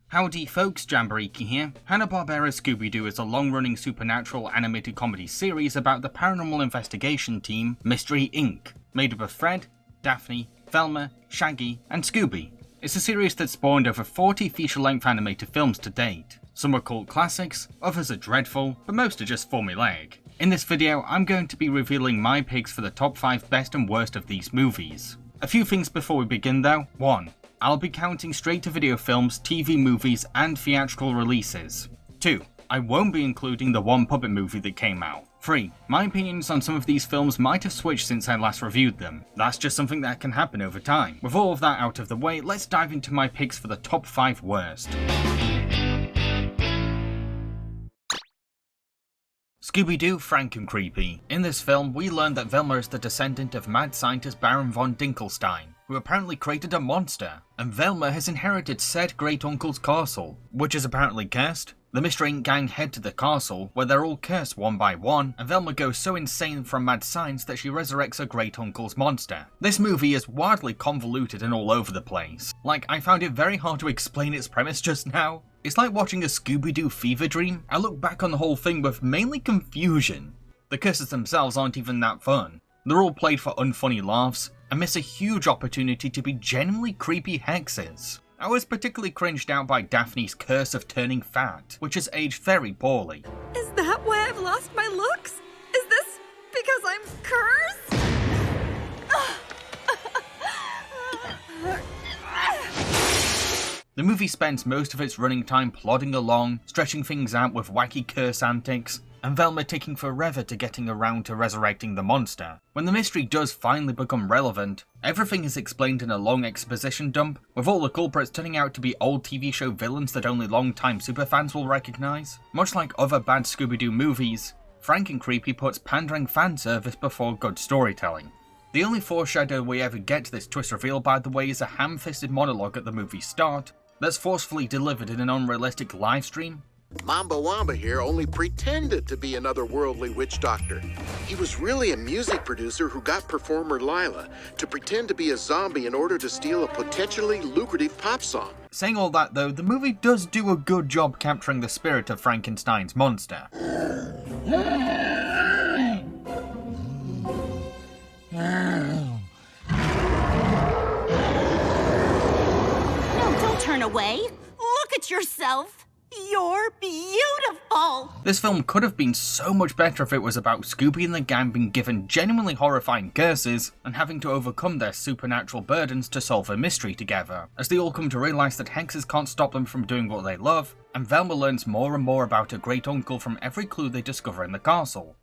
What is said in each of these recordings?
Howdy folks, Jambareeqi here. Hanna-Barbera's Scooby-Doo is a long-running supernatural animated comedy series about the paranormal investigation team Mystery Inc., made up of Fred, Daphne, Velma, Shaggy, and Scooby. It's a series that spawned over 40 feature-length animated films to date. Some are cult classics, others are dreadful, but most are just formulaic. In this video, I'm going to be revealing my picks for the top 5 best and worst of these movies. A few things before we begin though. 1. I'll be counting straight-to-video films, TV movies, and theatrical releases. 2. I won't be including the one puppet movie that came out. 3. My opinions on some of these films might have switched since I last reviewed them. That's just something that can happen over time. With all of that out of the way, let's dive into my picks for the top 5 worst. Scooby-Doo Frankencreepy. In this film, we learn that Velma is the descendant of mad scientist Baron von Dinkelstein, who apparently created a monster, and Velma has inherited said great-uncle's castle, which is apparently cursed. The Mystery Inc. gang head to the castle, where they're all cursed one by one, and Velma goes so insane from mad science that she resurrects her great-uncle's monster. This movie is wildly convoluted and all over the place. Like, I found it very hard to explain its premise just now. It's like watching a Scooby-Doo fever dream. I look back on the whole thing with mainly confusion. The curses themselves aren't even that fun. They're all played for unfunny laughs, and miss a huge opportunity to be genuinely creepy hexes. I was particularly cringed out by Daphne's curse of turning fat, which has aged very poorly. Is that why I've lost my looks? Is this because I'm cursed? The movie spends most of its running time plodding along, stretching things out with wacky curse antics, and Velma taking forever to getting around to resurrecting the monster. When the mystery does finally become relevant, everything is explained in a long exposition dump, with all the culprits turning out to be old TV show villains that only long-time superfans will recognise. Much like other bad Scooby-Doo movies, Frankencreepy puts pandering fanservice before good storytelling. The only foreshadow we ever get to this twist reveal, by the way, is a ham-fisted monologue at the movie's start that's forcefully delivered in an unrealistic livestream. Mamba Wamba here only pretended to be an otherworldly witch doctor. He was really a music producer who got performer Lila to pretend to be a zombie in order to steal a potentially lucrative pop song. Saying all that though, the movie does do a good job capturing the spirit of Frankenstein's monster. No, don't turn away. Look at yourself. You're beautiful! This film could have been so much better if it was about Scooby and the gang being given genuinely horrifying curses and having to overcome their supernatural burdens to solve a mystery together, as they all come to realise that hexes can't stop them from doing what they love, and Velma learns more and more about her great-uncle from every clue they discover in the castle.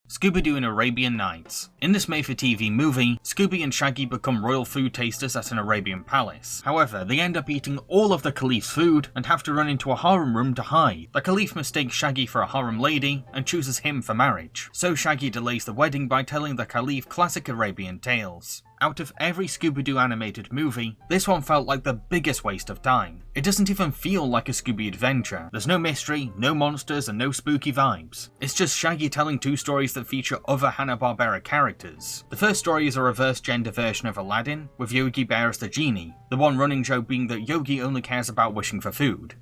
Scooby-Doo and Arabian Nights. In this made-for-TV movie, Scooby and Shaggy become royal food tasters at an Arabian palace. However, they end up eating all of the Caliph's food and have to run into a harem room to hide. The Caliph mistakes Shaggy for a harem lady and chooses him for marriage. So Shaggy delays the wedding by telling the Caliph classic Arabian tales. Out of every Scooby-Doo animated movie, this one felt like the biggest waste of time. It doesn't even feel like a Scooby adventure. There's no mystery, no monsters, and no spooky vibes. It's just Shaggy telling 2 stories that feature other Hanna-Barbera characters. The first story is a reverse gender version of Aladdin, with Yogi Bear as the genie, the one running joke being that Yogi only cares about wishing for food.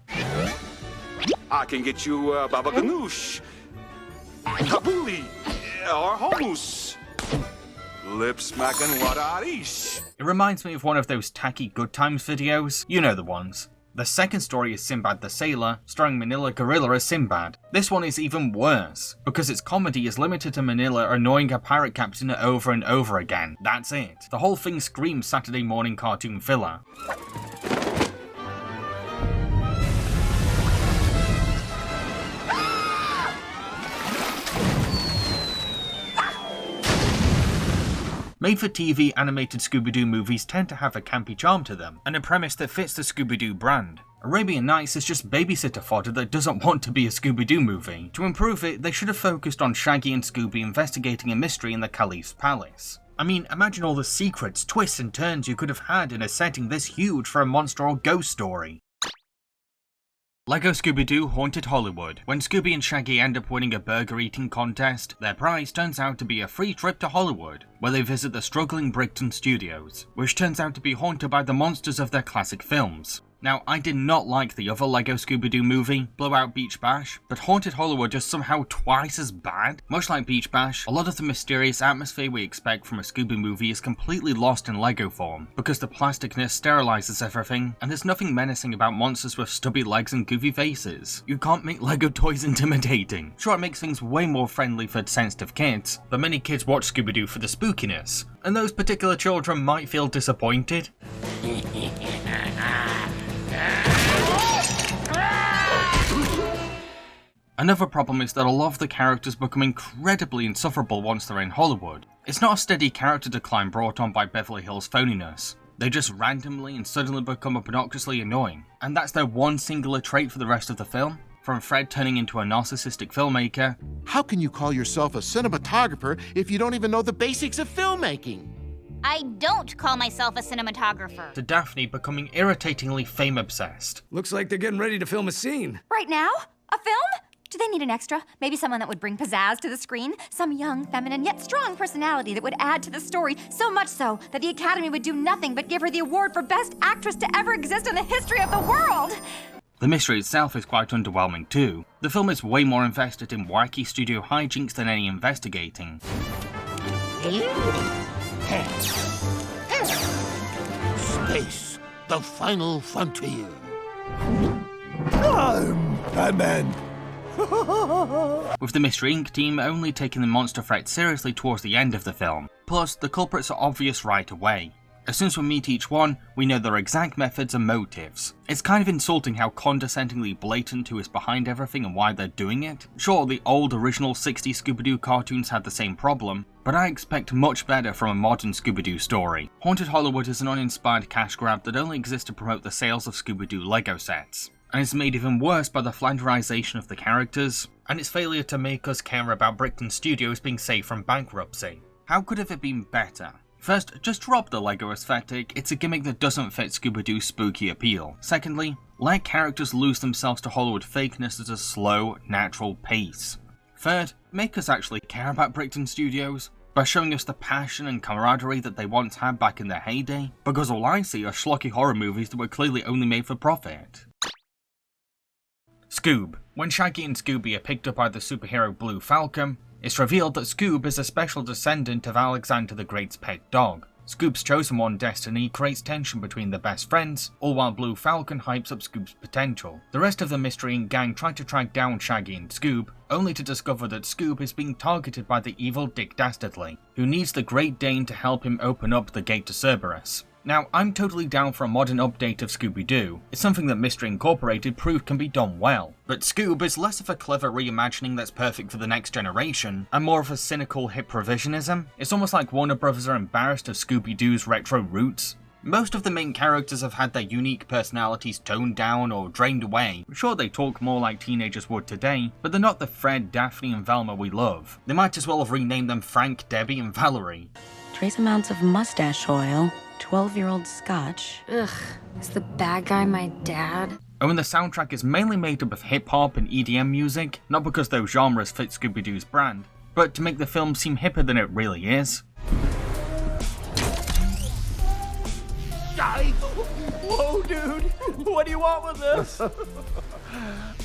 I can get you baba ganoush, tabbouleh, or hummus. Lip smacking wadarish. It reminds me of one of those tacky Good Times videos, you know the ones. The second story is Sinbad the Sailor, starring Manila Gorilla as Sinbad. This one is even worse, because its comedy is limited to Manila annoying a pirate captain over and over again. That's it. The whole thing screams Saturday morning cartoon filler. Made-for-TV animated Scooby-Doo movies tend to have a campy charm to them, and a premise that fits the Scooby-Doo brand. Arabian Nights is just babysitter fodder that doesn't want to be a Scooby-Doo movie. To improve it, they should have focused on Shaggy and Scooby investigating a mystery in the Caliph's palace. I mean, imagine all the secrets, twists and turns you could have had in a setting this huge for a monster or ghost story. Lego Scooby-Doo Haunted Hollywood. When Scooby and Shaggy end up winning a burger eating contest, their prize turns out to be a free trip to Hollywood, where they visit the struggling Brickton Studios, which turns out to be haunted by the monsters of their classic films. Now, I did not like the other LEGO Scooby-Doo movie, Blowout Beach Bash, but Haunted Hollywood is somehow twice as bad. Much like Beach Bash, a lot of the mysterious atmosphere we expect from a Scooby movie is completely lost in LEGO form, because the plasticness sterilizes everything, and there's nothing menacing about monsters with stubby legs and goofy faces. You can't make LEGO toys intimidating. Sure, it makes things way more friendly for sensitive kids, but many kids watch Scooby-Doo for the spookiness, and those particular children might feel disappointed. Another problem is that a lot of the characters become incredibly insufferable once they're in Hollywood. It's not a steady character decline brought on by Beverly Hills phoniness. They just randomly and suddenly become obnoxiously annoying, and that's their one singular trait for the rest of the film. From Fred turning into a narcissistic filmmaker. How can you call yourself a cinematographer if you don't even know the basics of filmmaking? I don't call myself a cinematographer. To Daphne becoming irritatingly fame-obsessed. Looks like they're getting ready to film a scene. Right now? A film? Do they need an extra? Maybe someone that would bring pizzazz to the screen? Some young, feminine, yet strong personality that would add to the story, so much so that the Academy would do nothing but give her the award for Best Actress to ever exist in the history of the world! The mystery itself is quite underwhelming too. The film is way more invested in wacky studio hijinks than any investigating. Space, the final frontier. I'm Batman. With the Mystery Inc. team only taking the monster threat seriously towards the end of the film. Plus, the culprits are obvious right away. As soon as we meet each one, we know their exact methods and motives. It's kind of insulting how condescendingly blatant who is behind everything and why they're doing it. Sure, the old original 60s Scooby-Doo cartoons had the same problem, but I expect much better from a modern Scooby-Doo story. Haunted Hollywood is an uninspired cash grab that only exists to promote the sales of Scooby-Doo Lego sets, and is made even worse by the flanderization of the characters, and its failure to make us care about Brickton Studios being saved from bankruptcy. How could it have been better? First, just drop the LEGO aesthetic, it's a gimmick that doesn't fit Scooby-Doo's spooky appeal. Secondly, let characters lose themselves to Hollywood fakeness at a slow, natural pace. Third, make us actually care about Brickton Studios, by showing us the passion and camaraderie that they once had back in their heyday, because all I see are schlocky horror movies that were clearly only made for profit. Scoob. When Shaggy and Scooby are picked up by the superhero Blue Falcon, it's revealed that Scoob is a special descendant of Alexander the Great's pet dog. Scoob's chosen one destiny creates tension between the best friends, all while Blue Falcon hypes up Scoob's potential. The rest of the Mystery Inc. gang try to track down Shaggy and Scoob, only to discover that Scoob is being targeted by the evil Dick Dastardly, who needs the Great Dane to help him open up the gate to Cerberus. Now, I'm totally down for a modern update of Scooby-Doo. It's something that Mystery Incorporated proved can be done well. But Scoob is less of a clever reimagining that's perfect for the next generation, and more of a cynical hip revisionism. It's almost like Warner Bros. Are embarrassed of Scooby-Doo's retro roots. Most of the main characters have had their unique personalities toned down or drained away. Sure, they talk more like teenagers would today, but they're not the Fred, Daphne and Velma we love. They might as well have renamed them Frank, Debbie and Valerie. Trace amounts of mustache oil, 12-year-old scotch. Ugh, is the bad guy my dad? Oh, and the soundtrack is mainly made up of hip-hop and EDM music, not because those genres fit Scooby-Doo's brand, but to make the film seem hipper than it really is. Whoa, dude! What do you want with this?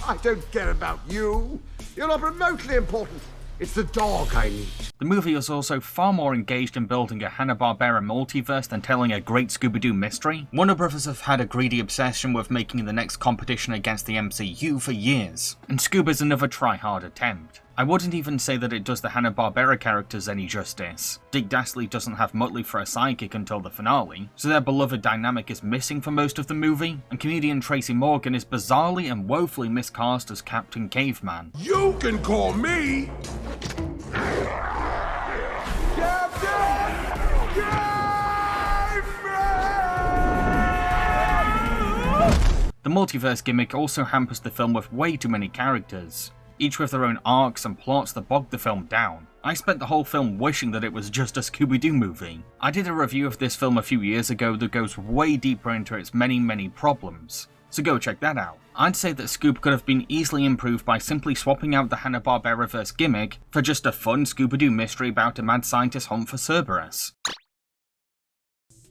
I don't care about you. You're not remotely important. It's the dog I need. The movie is also far more engaged in building a Hanna-Barbera multiverse than telling a great Scooby-Doo mystery. Warner Bros. Have had a greedy obsession with making the next competition against the MCU for years, and Scoob is another try-hard attempt. I wouldn't even say that it does the Hanna-Barbera characters any justice. Dick Dastardly doesn't have Muttley for a sidekick until the finale, so their beloved dynamic is missing for most of the movie, and comedian Tracy Morgan is bizarrely and woefully miscast as Captain Caveman. You can call me The multiverse gimmick also hampers the film with way too many characters, each with their own arcs and plots that bog the film down. I spent the whole film wishing that it was just a Scooby-Doo movie. I did a review of this film a few years ago that goes way deeper into its many problems, so go check that out. I'd say that Scoob could have been easily improved by simply swapping out the Hanna-Barbera-verse gimmick for just a fun Scooby-Doo mystery about a mad scientist hunt for Cerberus.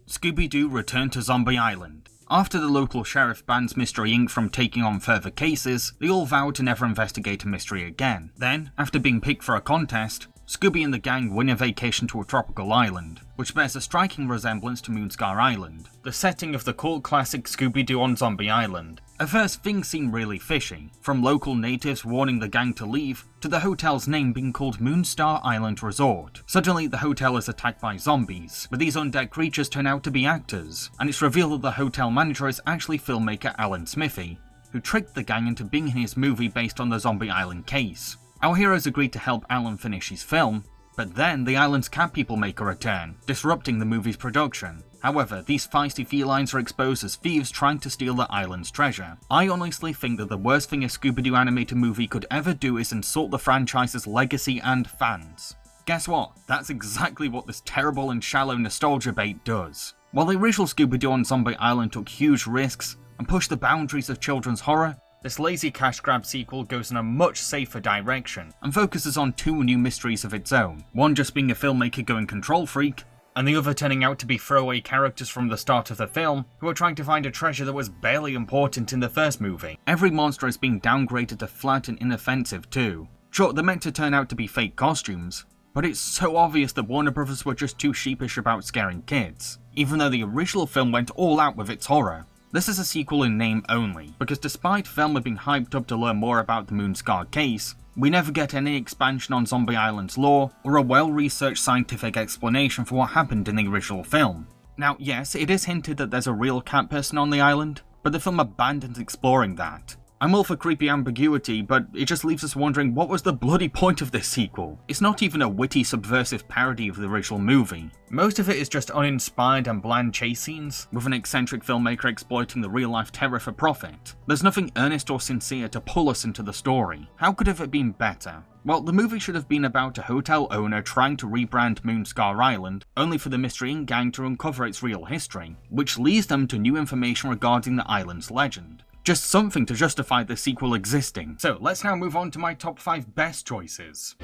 Scooby-Doo Return to Zombie Island. After the local sheriff bans Mystery Inc. from taking on further cases, they all vow to never investigate a mystery again. Then, after being picked for a contest, Scooby and the gang win a vacation to a tropical island, which bears a striking resemblance to Moonscar Island, the setting of the cult classic Scooby-Doo on Zombie Island. At first, things seem really fishy, from local natives warning the gang to leave, to the hotel's name being called Moonstar Island Resort. Suddenly, the hotel is attacked by zombies, but these undead creatures turn out to be actors, and it's revealed that the hotel manager is actually filmmaker Alan Smithy, who tricked the gang into being in his movie based on the Zombie Island case. Our heroes agreed to help Alan finish his film, but then the island's cat people make a return, disrupting the movie's production. However, these feisty felines are exposed as thieves trying to steal the island's treasure. I honestly think that the worst thing a Scooby-Doo animated movie could ever do is insult the franchise's legacy and fans. Guess what? That's exactly what this terrible and shallow nostalgia bait does. While the original Scooby-Doo on Zombie Island took huge risks and pushed the boundaries of children's horror, this lazy cash grab sequel goes in a much safer direction and focuses on two new mysteries of its own, one just being a filmmaker going control freak, and the other turning out to be throwaway characters from the start of the film who are trying to find a treasure that was barely important in the first movie. Every monster is being downgraded to flat and inoffensive too. Sure, they're meant to turn out to be fake costumes, but it's so obvious that Warner Brothers were just too sheepish about scaring kids, even though the original film went all out with its horror. This is a sequel in name only, because despite Velma being hyped up to learn more about the Moonscar case, we never get any expansion on Zombie Island's lore, or a well-researched scientific explanation for what happened in the original film. Now yes, it is hinted that there's a real cat person on the island, but the film abandons exploring that. I'm all for creepy ambiguity, but it just leaves us wondering what was the bloody point of this sequel? It's not even a witty, subversive parody of the original movie. Most of it is just uninspired and bland chase scenes, with an eccentric filmmaker exploiting the real-life terror for profit. There's nothing earnest or sincere to pull us into the story. How could it have been better? Well, the movie should have been about a hotel owner trying to rebrand Moonscar Island, only for the Mystery Inc. gang to uncover its real history, which leads them to new information regarding the island's legend. Just something to justify the sequel existing. So let's now move on to my top 5 best choices.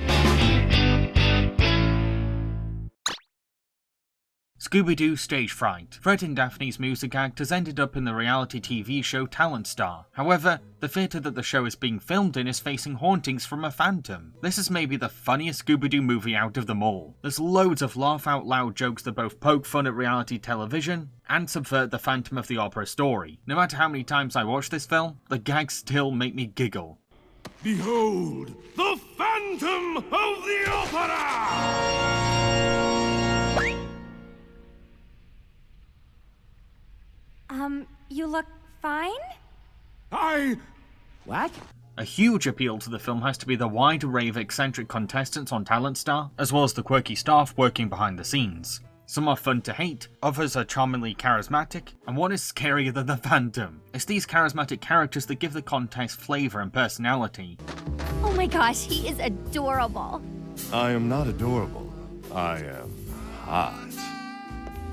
Scooby-Doo Stage Fright. Fred and Daphne's music act has ended up in the reality TV show Talent Star. However, the theatre that the show is being filmed in is facing hauntings from a phantom. This is maybe the funniest Scooby-Doo movie out of them all. There's loads of laugh-out-loud jokes that both poke fun at reality television and subvert the Phantom of the Opera story. No matter how many times I watch this film, the gags still make me giggle. Behold, the Phantom of the Opera! You look fine? What? A huge appeal to the film has to be the wide array of eccentric contestants on Talent Star, as well as the quirky staff working behind the scenes. Some are fun to hate, others are charmingly charismatic, and one is scarier than the Phantom. It's these charismatic characters that give the contest flavour and personality. Oh my gosh, he is adorable. I am not adorable. I am hot.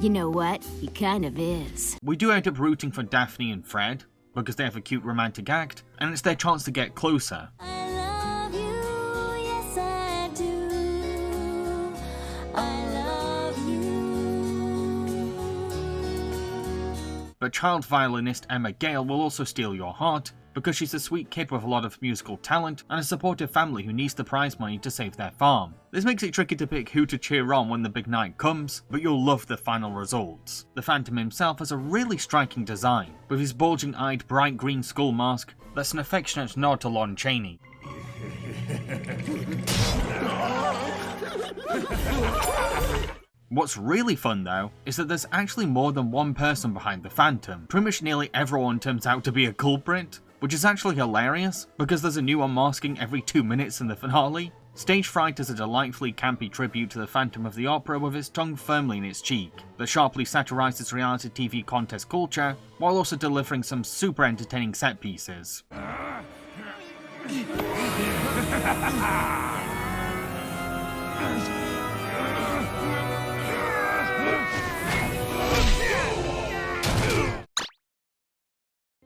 You know what? He kind of is. We do end up rooting for Daphne and Fred, because they have a cute romantic act, and it's their chance to get closer. I love you, yes I do. I love you. But child violinist Emma Gale will also steal your heart, because she's a sweet kid with a lot of musical talent and a supportive family who needs the prize money to save their farm. This makes it tricky to pick who to cheer on when the big night comes, but you'll love the final results. The Phantom himself has a really striking design, with his bulging-eyed bright green skull mask that's an affectionate nod to Lon Chaney. What's really fun though, is that there's actually more than one person behind the Phantom. Pretty much nearly everyone turns out to be a culprit, which is actually hilarious, because there's a new unmasking every 2 minutes in the finale. Stage Fright is a delightfully campy tribute to the Phantom of the Opera with its tongue firmly in its cheek, that sharply satirizes reality TV contest culture, while also delivering some super entertaining set pieces.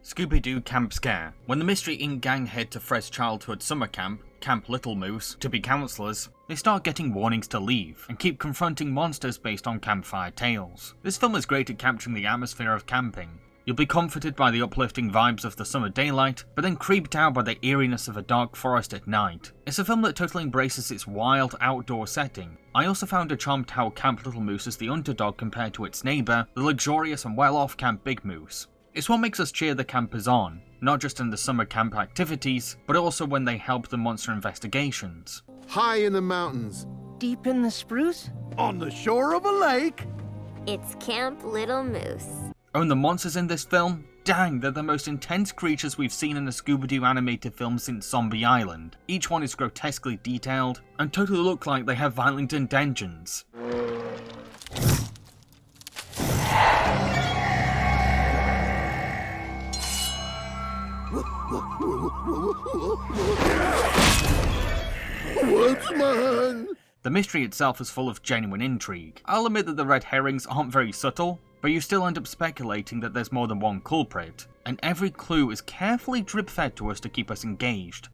Scooby-Doo Camp Scare. When the Mystery Inc. gang head to Fred's childhood summer camp, Camp Little Moose, to be counselors, they start getting warnings to leave, and keep confronting monsters based on campfire tales. This film is great at capturing the atmosphere of camping. You'll be comforted by the uplifting vibes of the summer daylight, but then creeped out by the eeriness of a dark forest at night. It's a film that totally embraces its wild outdoor setting. I also found a charm to how Camp Little Moose is the underdog compared to its neighbour, the luxurious and well-off Camp Big Moose. It's what makes us cheer the campers on, not just in the summer camp activities, but also when they help the monster investigations. High in the mountains. Deep in the spruce? On the shore of a lake. It's Camp Little Moose. Oh, and the monsters in this film? Dang, they're the most intense creatures we've seen in a Scooby-Doo animated film since Zombie Island. Each one is grotesquely detailed, and totally look like they have violent intentions. What's mine? The mystery itself is full of genuine intrigue. I'll admit that the red herrings aren't very subtle, but you still end up speculating that there's more than one culprit, and every clue is carefully drip-fed to us to keep us engaged.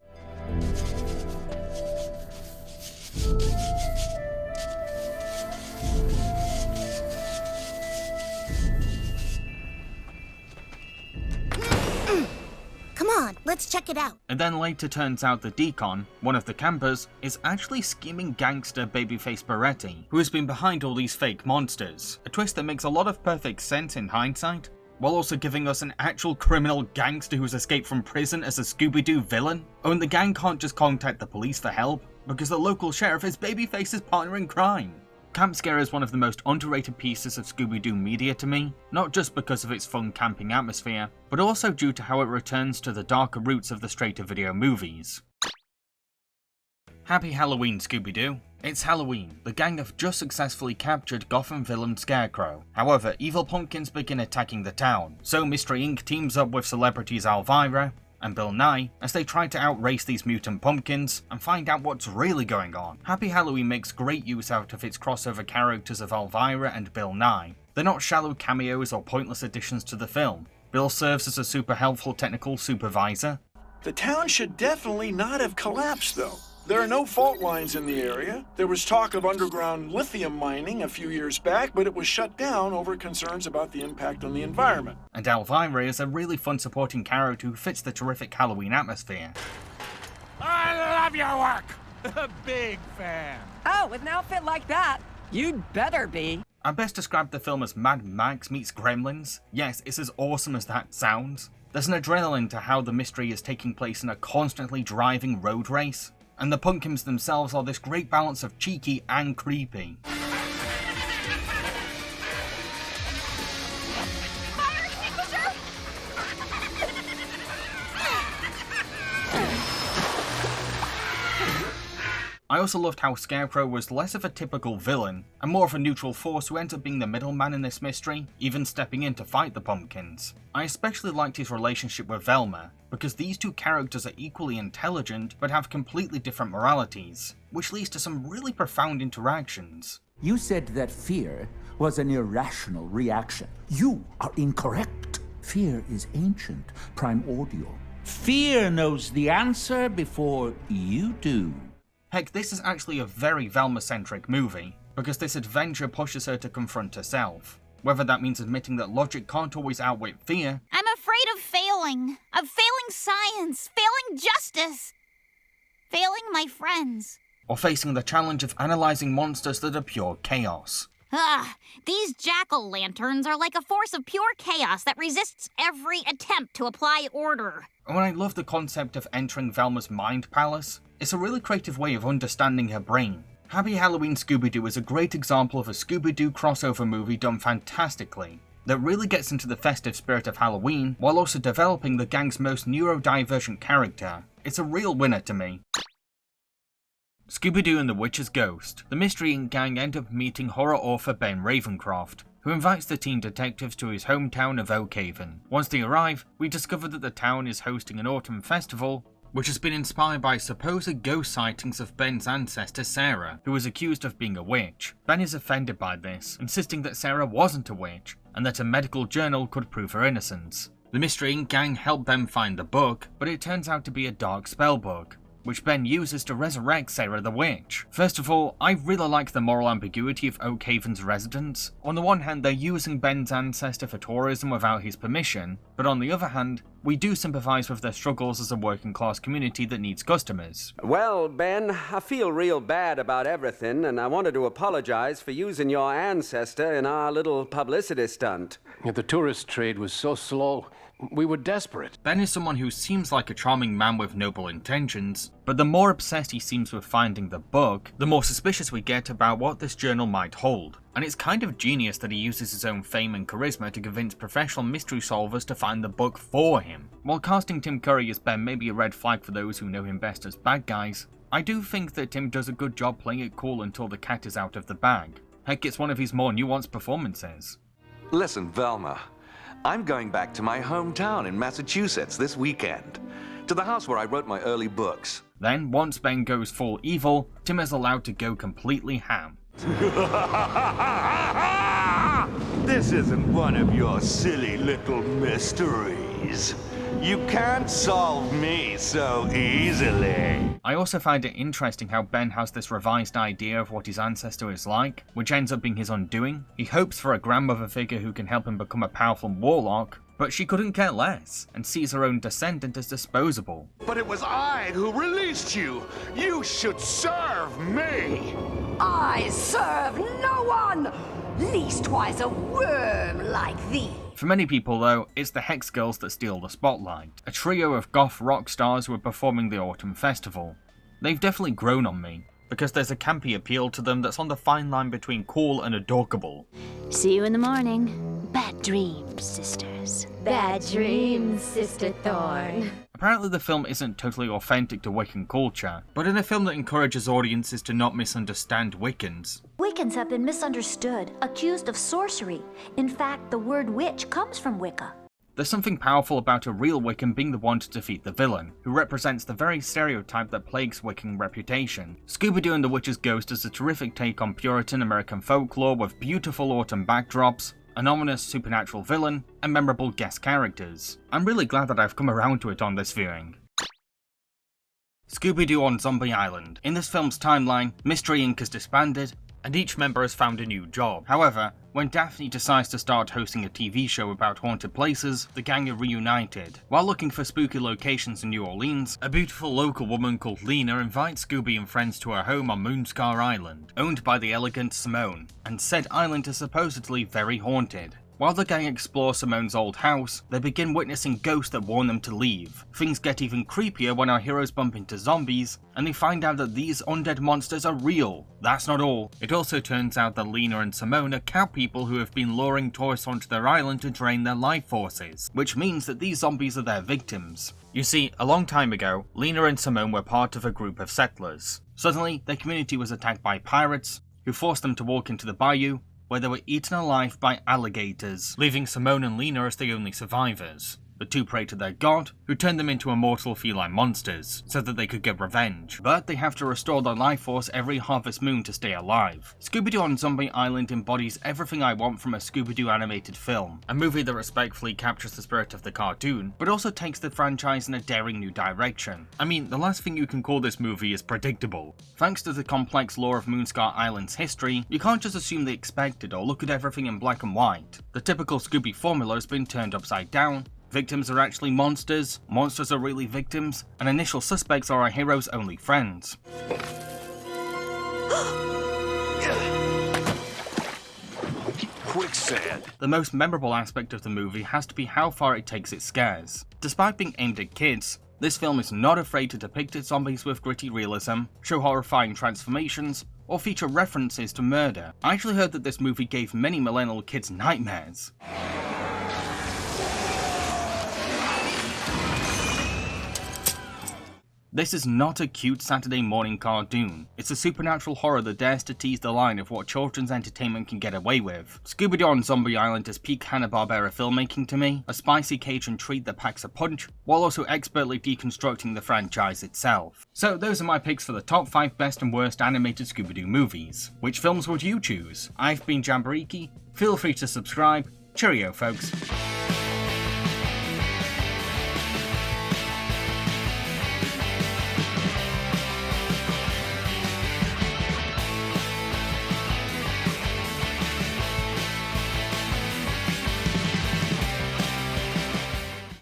Come on, let's check it out. And then later turns out that Deacon, one of the campers, is actually scheming gangster Babyface Barretti, who has been behind all these fake monsters. A twist that makes a lot of perfect sense in hindsight, while also giving us an actual criminal gangster who's escaped from prison as a Scooby-Doo villain. Oh, and the gang can't just contact the police for help, because the local sheriff is Babyface's partner in crime. Camp Scare is one of the most underrated pieces of Scooby-Doo media to me, not just because of its fun camping atmosphere, but also due to how it returns to the darker roots of the straight-to-video movies. Happy Halloween, Scooby-Doo! It's Halloween. The gang have just successfully captured Gotham villain Scarecrow. However, evil pumpkins begin attacking the town, so Mystery Inc. teams up with celebrities Elvira and Bill Nye as they try to outrace these mutant pumpkins and find out what's really going on. Happy Halloween makes great use out of its crossover characters of Elvira and Bill Nye. They're not shallow cameos or pointless additions to the film. Bill serves as a super helpful technical supervisor. The town should definitely not have collapsed, though. There are no fault lines in the area. There was talk of underground lithium mining a few years back, but it was shut down over concerns about the impact on the environment. And Elvira is a really fun supporting character who fits the terrific Halloween atmosphere. I love your work! A big fan. Oh, with an outfit like that, you'd better be. I best describe the film as Mad Max meets Gremlins. Yes, it's as awesome as that sounds. There's an adrenaline to how the mystery is taking place in a constantly driving road race. And the pumpkins themselves are this great balance of cheeky and creepy. I also loved how Scarecrow was less of a typical villain, and more of a neutral force who ends up being the middleman in this mystery, even stepping in to fight the pumpkins. I especially liked his relationship with Velma, because these two characters are equally intelligent, but have completely different moralities, which leads to some really profound interactions. You said that fear was an irrational reaction. You are incorrect. Fear is ancient, primordial. Fear knows the answer before you do. Heck, this is actually a very Velma-centric movie, because this adventure pushes her to confront herself. Whether that means admitting that logic can't always outwit fear. I'm afraid of failing science, failing justice, failing my friends. Or facing the challenge of analysing monsters that are pure chaos. These jack-o'-lanterns are like a force of pure chaos that resists every attempt to apply order. And I love the concept of entering Velma's mind palace. It's a really creative way of understanding her brain. Happy Halloween Scooby-Doo is a great example of a Scooby-Doo crossover movie done fantastically, that really gets into the festive spirit of Halloween, while also developing the gang's most neurodivergent character. It's a real winner to me. Scooby-Doo and the Witch's Ghost. The Mystery Inc. gang end up meeting horror author Ben Ravencroft, who invites the teen detectives to his hometown of Oakhaven. Once they arrive, we discover that the town is hosting an autumn festival, which has been inspired by supposed ghost sightings of Ben's ancestor Sarah, who was accused of being a witch. Ben is offended by this, insisting that Sarah wasn't a witch, and that a medical journal could prove her innocence. The Mystery Inc. gang help Ben find the book, but it turns out to be a dark spell book. which Ben uses to resurrect Sarah the Witch. First of all, I really like the moral ambiguity of Oak Haven's residents. On the one hand, they're using Ben's ancestor for tourism without his permission, but on the other hand, we do sympathise with their struggles as a working class community that needs customers. Well, Ben, I feel real bad about everything, and I wanted to apologize for using your ancestor in our little publicity stunt. Yeah, the tourist trade was so slow. We were desperate. Ben is someone who seems like a charming man with noble intentions, but the more obsessed he seems with finding the book, the more suspicious we get about what this journal might hold. And it's kind of genius that he uses his own fame and charisma to convince professional mystery solvers to find the book for him. While casting Tim Curry as Ben may be a red flag for those who know him best as bad guys, I do think that Tim does a good job playing it cool until the cat is out of the bag. Heck, it's one of his more nuanced performances. Listen, Velma, I'm going back to my hometown in Massachusetts this weekend, to the house where I wrote my early books. Then, once Ben goes full evil, Tim is allowed to go completely ham. This isn't one of your silly little mysteries. You can't solve me so easily. I also find it interesting how Ben has this revised idea of what his ancestor is like, which ends up being his undoing. He hopes for a grandmother figure who can help him become a powerful warlock, but she couldn't care less, and sees her own descendant as disposable. But it was I who released you. You should serve me. I serve no one, leastwise a worm like thee. For many people though, it's the Hex Girls that steal the spotlight, a trio of goth rock stars who are performing the Autumn Festival. They've definitely grown on me, because there's a campy appeal to them that's on the fine line between cool and adorkable. See you in the morning. Bad dreams, sisters. Bad dreams, Sister Thorn. Apparently the film isn't totally authentic to Wiccan culture, but in a film that encourages audiences to not misunderstand Wiccans. Wiccans have been misunderstood, accused of sorcery. In fact, the word witch comes from Wicca. There's something powerful about a real Wiccan being the one to defeat the villain, who represents the very stereotype that plagues Wiccan reputation. Scooby-Doo and the Witch's Ghost is a terrific take on Puritan American folklore with beautiful autumn backdrops, an ominous supernatural villain, and memorable guest characters. I'm really glad that I've come around to it on this viewing. Scooby-Doo on Zombie Island. In this film's timeline, Mystery Inc. is disbanded, and each member has found a new job. However, when Daphne decides to start hosting a TV show about haunted places, the gang are reunited. While looking for spooky locations in New Orleans, a beautiful local woman called Lena invites Scooby and friends to her home on Moonscar Island, owned by the elegant Simone, and said island is supposedly very haunted. While the gang explore Simone's old house, they begin witnessing ghosts that warn them to leave. Things get even creepier when our heroes bump into zombies, and they find out that these undead monsters are real. That's not all. It also turns out that Lena and Simone are cow people who have been luring tourists onto their island to drain their life forces, which means that these zombies are their victims. You see, a long time ago, Lena and Simone were part of a group of settlers. Suddenly, their community was attacked by pirates, who forced them to walk into the bayou, where they were eaten alive by alligators, leaving Simone and Lena as the only survivors. The two pray to their god, who turned them into immortal feline monsters, so that they could get revenge. But they have to restore their life force every harvest moon to stay alive. Scooby-Doo on Zombie Island embodies everything I want from a Scooby-Doo animated film, a movie that respectfully captures the spirit of the cartoon, but also takes the franchise in a daring new direction. I mean, the last thing you can call this movie is predictable. Thanks to the complex lore of Moonscar Island's history, you can't just assume the expected or look at everything in black and white. The typical Scooby formula has been turned upside down. Victims are actually monsters, monsters are really victims, and initial suspects are our heroes' only friends. Quicksand. The most memorable aspect of the movie has to be how far it takes its scares. Despite being aimed at kids, this film is not afraid to depict its zombies with gritty realism, show horrifying transformations, or feature references to murder. I actually heard that this movie gave many millennial kids nightmares. This is not a cute Saturday morning cartoon. It's a supernatural horror that dares to tease the line of what children's entertainment can get away with. Scooby-Doo on Zombie Island is peak Hanna-Barbera filmmaking to me, a spicy Cajun treat that packs a punch, while also expertly deconstructing the franchise itself. So those are my picks for the top 5 best and worst animated Scooby-Doo movies. Which films would you choose? I've been Jambareeqi, feel free to subscribe, cheerio folks.